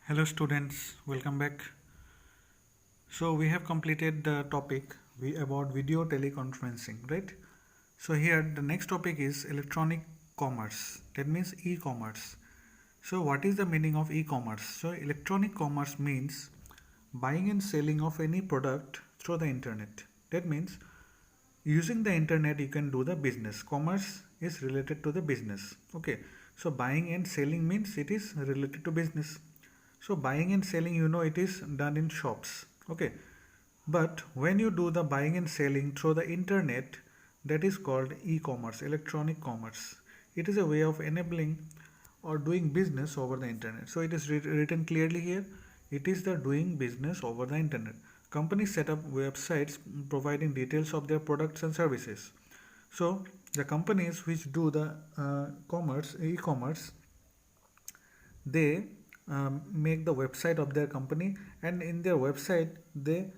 Hello students, welcome back. So we have completed the topic about video teleconferencing, right? So here the next topic is electronic commerce. That means e-commerce. So what is the meaning of e-commerce? So electronic commerce means buying and selling of any product through the internet. That means using the internet you can do the business. Commerce is related to the business. Okay. So buying and selling means it is related to business. So buying and selling, it is done in shops. Okay. But when you do the buying and selling through the internet, that is called e-commerce, electronic commerce. It is a way of enabling or doing business over the internet. So it is written clearly here. It is the doing business over the internet. Companies set up websites providing details of their products and services. So the companies which do the e-commerce, they make the website of their company, and in their website they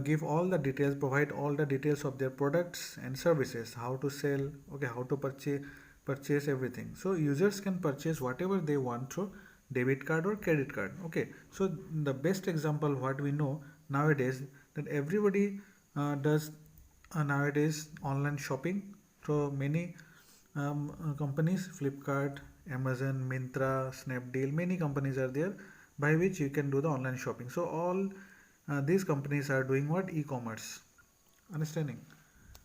give all the details, provide all the details of their products and services, how to sell, okay, how to purchase everything. So users can purchase whatever they want through debit card or credit card. Okay, so the best example what we know nowadays, that everybody does nowadays online shopping through many companies, Flipkart, Amazon, Myntra, Snapdeal, many companies are there by which you can do the online shopping. So all these companies are doing what? E-commerce. Understanding?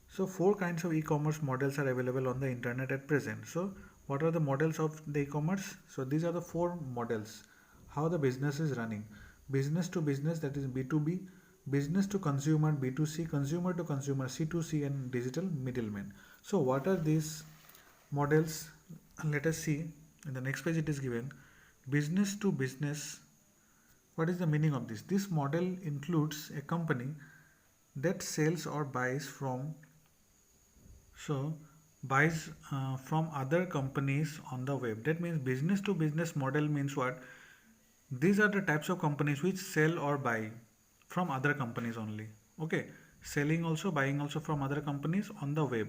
So four kinds of e-commerce models are available on the internet at present. So what are the models of the e-commerce? So these are the four models. How the business is running. Business to business, that is B2B. Business to consumer, B2C. Consumer to consumer, C2C, and digital middlemen. So what are these models? Let us see. In the next page it is given. Business to business. What is the meaning of this? This model includes a company that sells or buys from from other companies on the web. That means business to business model means what? These are the types of companies which sell or buy from other companies only. Okay, selling also, buying also from other companies on the web.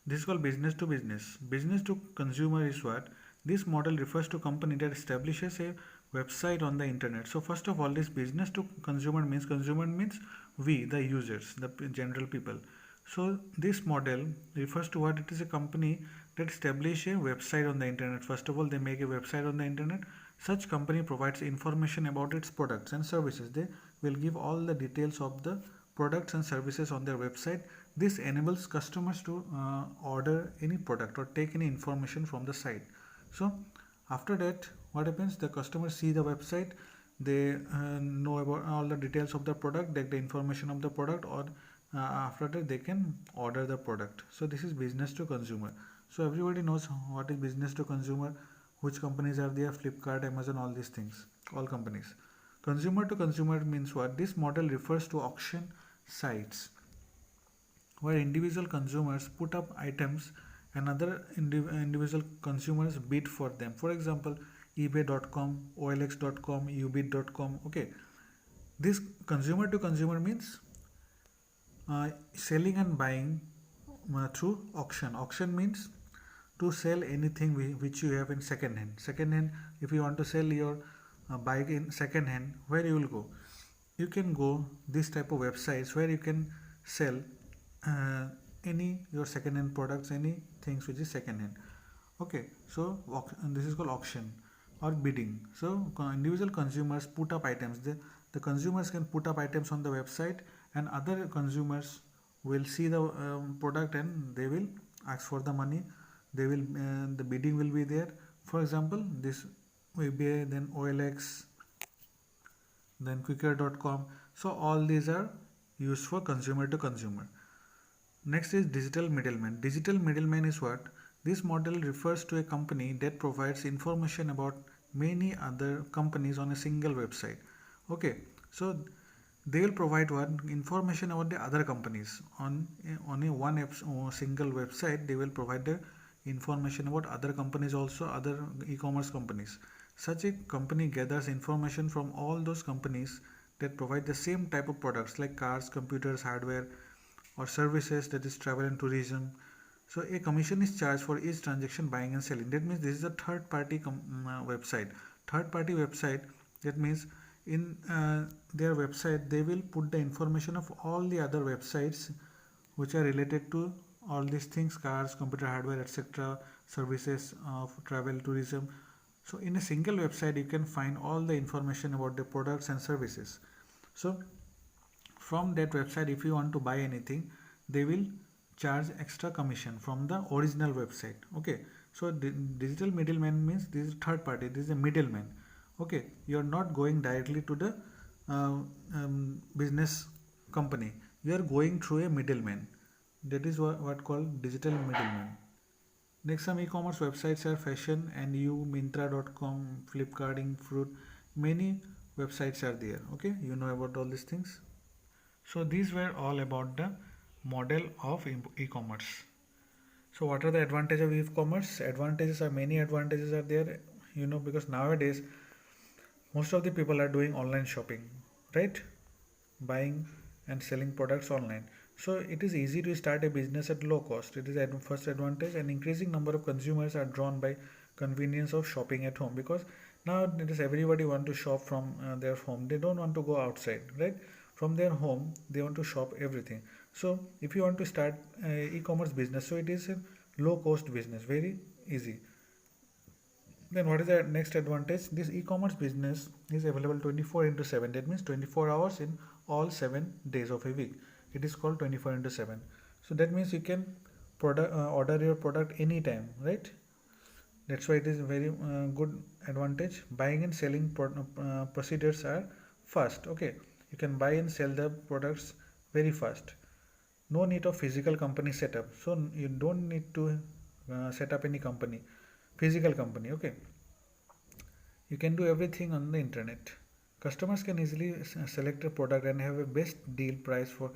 This is called business to business. Business to consumer is what? This model refers to company that establishes a website on the internet. So first of all, this business to consumer means we, the users, the general people. So this model refers to what? It is a company that establish a website on the internet. First of all, they make a website on the internet. Such company provides information about its products and services. They will give all the details of the products and services on their website. This enables customers to order any product or take any information from the site. So after that, what happens? The customers see the website, they know about all the details of the product, take the information of the product, or after that they can order the product. So this is business to consumer. So everybody knows what is business to consumer, which companies are there, Flipkart, Amazon, all these things, all companies. Consumer to consumer means what? This model refers to auction sites where individual consumers put up items and other individual consumers bid for them. For example, ebay.com, olx.com, ubid.com. Okay, this consumer to consumer means selling and buying through auction. Auction means to sell anything which you have in second hand. Second hand, if you want to sell your bike in second hand, where you will go? You can go this type of websites where you can sell uh, any your second hand products, any things which is second hand. Okay, so this is called auction or bidding. So individual consumers put up items. The consumers can put up items on the website, and other consumers will see the product and they will ask for the money. They will the bidding will be there. For example, this eBay, then OLX, then Quicker.com. So all these are used for consumer to consumer. Next is digital middleman. Digital middleman is what? This model refers to a company that provides information about many other companies on a single website. Okay, so they will provide what? Information about the other companies on a single website. They will provide the information about other companies, also other e-commerce companies. Such a company gathers information from all those companies that provide the same type of products like cars, computers, hardware, or services, that is travel and tourism. So a commission is charged for each transaction buying and selling. That means this is a third party website. Third party website That means in their website they will put the information of all the other websites which are related to all these things: cars, computer hardware, etc., services of travel, tourism. So in a single website you can find all the information about the products and services. So from that website, if you want to buy anything, they will charge extra commission from the original website. Okay, so digital middleman means this is third party, this is a middleman. Okay, you are not going directly to the business company, you are going through a middleman. That is what called digital middleman. Next, some e-commerce websites are Fashion and You, Myntra.com, Flipkart, Fruit. Many websites are there. Okay, you know about all these things. So these were all about the model of e-commerce. So what are the advantages of e-commerce? Advantages are many advantages are there, because nowadays most of the people are doing online shopping, right? Buying and selling products online. So it is easy to start a business at low cost. It is a first advantage. An increasing number of consumers are drawn by convenience of shopping at home, because now it is everybody want to shop from their home. They don't want to go outside, right? From their home they want to shop everything. So if you want to start e-commerce business, so it is a low cost business, very easy. Then what is the next advantage? This e-commerce business is available 24 into 7. That means 24 hours in all 7 days of a week. It is called 24 into 7. So that means you can order your product anytime, right? That's why it is a very good advantage. Buying and selling procedures are fast. Okay, you can buy and sell the products very fast. No need of physical company setup. So you don't need to set up any company, physical company. Okay, you can do everything on the internet. Customers can easily select a product and have a best deal price for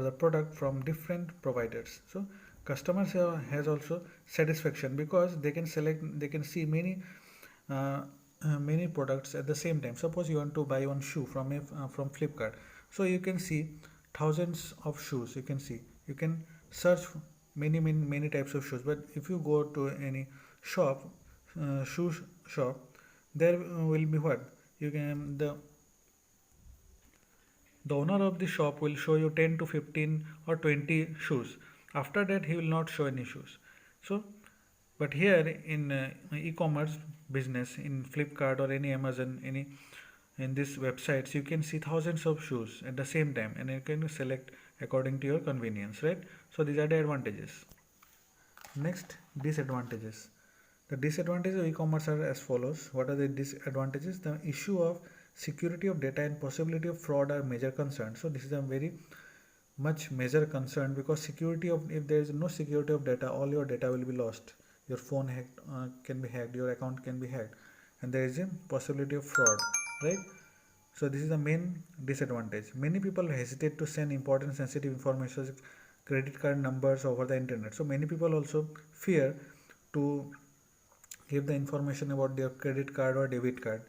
the product from different providers. So customers has also satisfaction, because they can see many products at the same time. Suppose you want to buy one shoe from Flipkart, so you can see thousands of shoes. You can search many types of shoes. But if you go to any shop, shoe shop, there will be what you can the owner of the shop will show you 10 to 15 or 20 shoes. After that he will not show any shoes. So but here in e-commerce business, in Flipkart or any Amazon, any in these websites, you can see thousands of shoes at the same time, and you can select according to your convenience, right? So these are the advantages. Next, disadvantages. The disadvantages of e-commerce are as follows. What are the disadvantages? The issue of security of data and possibility of fraud are major concerns. So this is a very much major concern, because security of, if there is no security of data, all your data will be lost. Your phone can be hacked, your account can be hacked, and there is a possibility of fraud, right? So this is the main disadvantage. Many people hesitate to send important sensitive information, credit card numbers, over the internet. So many people also fear to give the information about their credit card or debit card,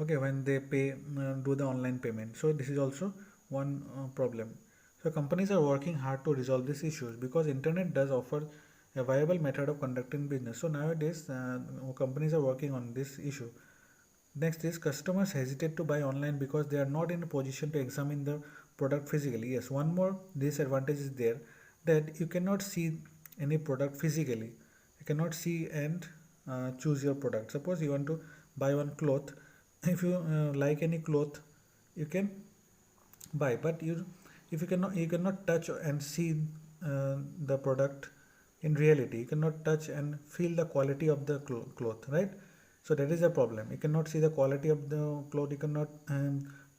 okay, when they do the online payment. So this is also one problem. So companies are working hard to resolve these issues, because internet does offer a viable method of conducting business. So nowadays companies are working on this issue. Next is customers hesitate to buy online because they are not in a position to examine the product physically. Yes, one more disadvantage is there, that you cannot see any product physically. You cannot see and choose your product. Suppose you want to buy one cloth. If you like any cloth, you can buy, but if you cannot touch and see the product in reality. You cannot touch and feel the quality of the cloth, right? So that is a problem. You cannot see the quality of the cloth. You cannot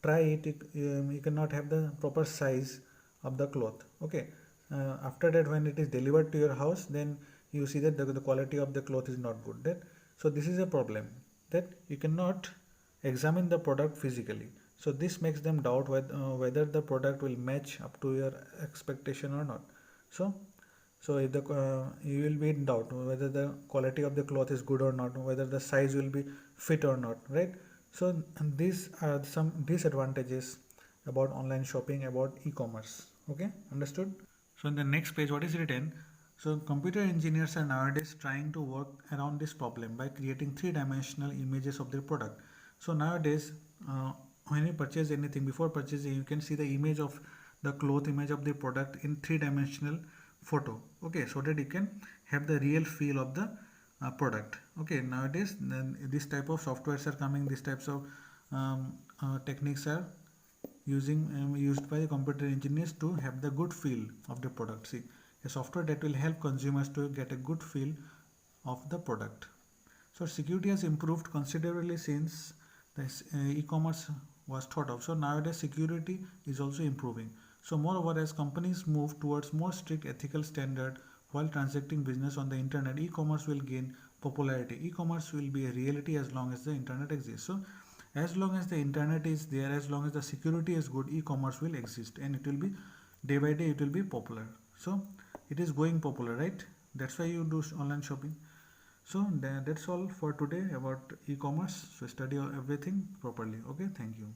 try it. You cannot have the proper size of the cloth. Okay, after that, when it is delivered to your house, then you see that the quality of the cloth is not good. So this is a problem, that you cannot examine the product physically. So this makes them doubt whether the product will match up to your expectation or not. So if you will be in doubt whether the quality of the cloth is good or not, whether the size will be fit or not, right? So these are some disadvantages about online shopping, about e-commerce. Okay, understood? So in the next page, what is written? So computer engineers are nowadays trying to work around this problem by creating three-dimensional images of their product. So nowadays uh, when you purchase anything, before purchasing you can see the image of the cloth, image of the product in three-dimensional photo, okay, so that you can have the real feel of the product. Okay, nowadays then this type of softwares are coming, these types of techniques are used by the computer engineers to have the good feel of the product. See, a software that will help consumers to get a good feel of the product. So security has improved considerably since this e-commerce was thought of. So nowadays security is also improving. So moreover, as companies move towards more strict ethical standard while transacting business on the internet, e-commerce will gain popularity. E-commerce will be a reality as long as the internet exists. So as long as the internet is there, as long as the security is good, e-commerce will exist, and it will be day by day it will be popular. So it is going popular, right? That's why you do online shopping. So that's all for today about e-commerce. So study everything properly. Okay, thank you.